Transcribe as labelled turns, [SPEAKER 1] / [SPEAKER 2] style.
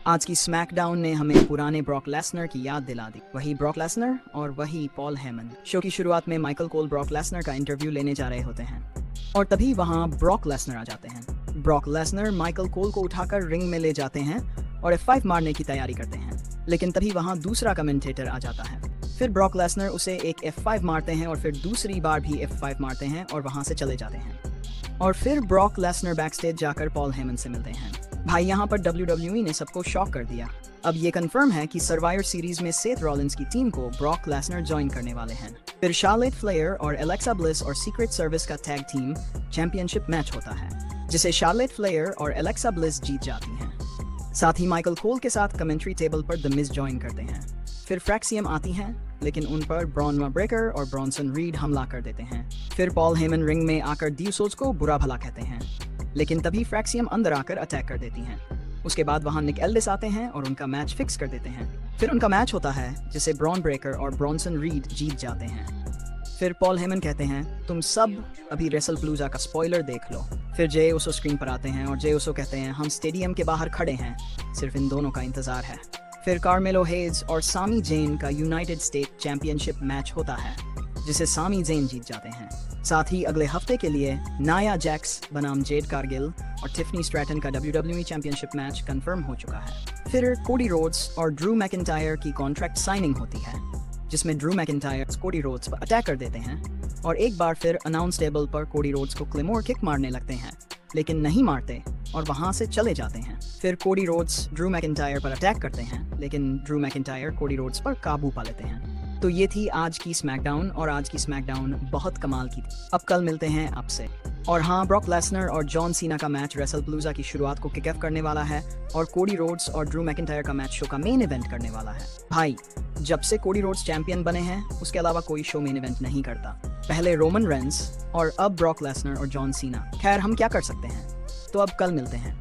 [SPEAKER 1] आज की स्मैकडाउन ने हमें पुराने ब्रॉक लेसनर की याद दिला दी। वही ब्रॉक लेसनर और वही पॉल हेमन। शो की शुरुआत में माइकल कोल ब्रॉक लेसनर का इंटरव्यू लेने जा रहे होते हैं और तभी वहां ब्रॉक लेसनर आ जाते हैं। ब्रॉक लेसनर माइकल कोल को उठाकर रिंग में ले जाते हैं और F5 मारने की तैयारी करते हैं, लेकिन तभी वहां दूसरा कमेंटेटर आ जाता है। फिर ब्रॉक लेसनर उसे एक F5 मारते हैं और फिर दूसरी बार भी F5 मारते हैं और वहां से चले जाते हैं। और फिर ब्रॉक लेसनर बैकस्टेज जाकर पॉल हेमन से मिलते हैं। भाई यहाँ पर WWE ने सबको शॉक कर दिया। अब ये कंफर्म है कि सर्वाइवर सीरीज में सेथ रॉलिंस की टीम को ब्रॉक लेसनर ज्वाइन करने वाले हैं। फिर शार्लेट फ्लेयर और एलेक्सा ब्लिस और सीक्रेट सर्विस का टैग टीम चैंपियनशिप मैच होता है, जिसे शार्लेट फ्लेयर और एलेक्सा ब्लिस जीत जाती हैं। साथ ही माइकल कोल के साथ कमेंट्री टेबल पर द मिज ज्वाइन करते हैं। फिर फ्रैक्सियम आती हैं, लेकिन उन पर ब्रॉन ब्रेकर और ब्रॉन्सन रीड हमला कर देते हैं। फिर पॉल हेमन रिंग में आकर दी उसोस को बुरा भला कहते हैं, लेकिन तभी फ्रैक्सियम अंदर आकर अटैक कर देती हैं। उसके बाद वहां निक एल्डिस आते हैं और उनका मैच फिक्स कर देते हैं। फिर उनका मैच होता है, जिसे ब्रॉन ब्रेकर और ब्रॉन्सन रीड जीत जाते हैं। फिर पॉल हेमन कहते हैं, तुम सब अभी रेसलप्लूजा का स्पॉइलर देख लो। फिर जे उसो स्क्रीन पर आते हैं और जे उसो कहते हैं, हम स्टेडियम के बाहर खड़े हैं, सिर्फ इन दोनों का इंतजार है। फिर कार्मेलो हेज और सामी जेन का यूनाइटेड स्टेट चैंपियनशिप मैच होता है, जिसे सामी जेन जीत जाते हैं। साथ ही अगले हफ्ते के लिए नाया जैक्स बनाम जेड कारगिल और टिफनी स्ट्रैटन का WWE चैंपियनशिप मैच कंफर्म हो चुका है। फिर कोडी रोड्स और ड्रू मैकिंटायर की कॉन्ट्रैक्ट साइनिंग होती है, जिसमें ड्रू मैकिंटायर कोडी रोड्स पर अटैक कर देते हैं और एक बार फिर अनाउंस टेबल पर कोडी रोड्स को क्लेमोर किक मारने लगते हैं, लेकिन नहीं मारते और वहां से चले जाते हैं। फिर कोडी रोड्स ड्रू मैकिंटायर पर अटैक करते हैं, लेकिन ड्रू मैकिंटायर कोडी रोड्स पर काबू पा लेते हैं। तो ये थी आज की स्मैकडाउन, और आज की स्मैकडाउन बहुत कमाल की थी। अब कल मिलते हैं आपसे। और हाँ, ब्रॉक लेसनर और जॉन सीना का मैच रेसलप्लूजा की शुरुआत को किक ऑफ करने वाला है और कोडी रोड्स और ड्रू मैकिंटायर का मैच शो का मेन इवेंट करने वाला है। भाई, जब से कोडी रोड्स चैंपियन बने हैं, उसके अलावा कोई शो मेन इवेंट नहीं करता। पहले रोमन रेंस और अब ब्रॉक लेसनर और जॉन सीना। खैर, हम क्या कर सकते हैं। तो अब कल मिलते हैं।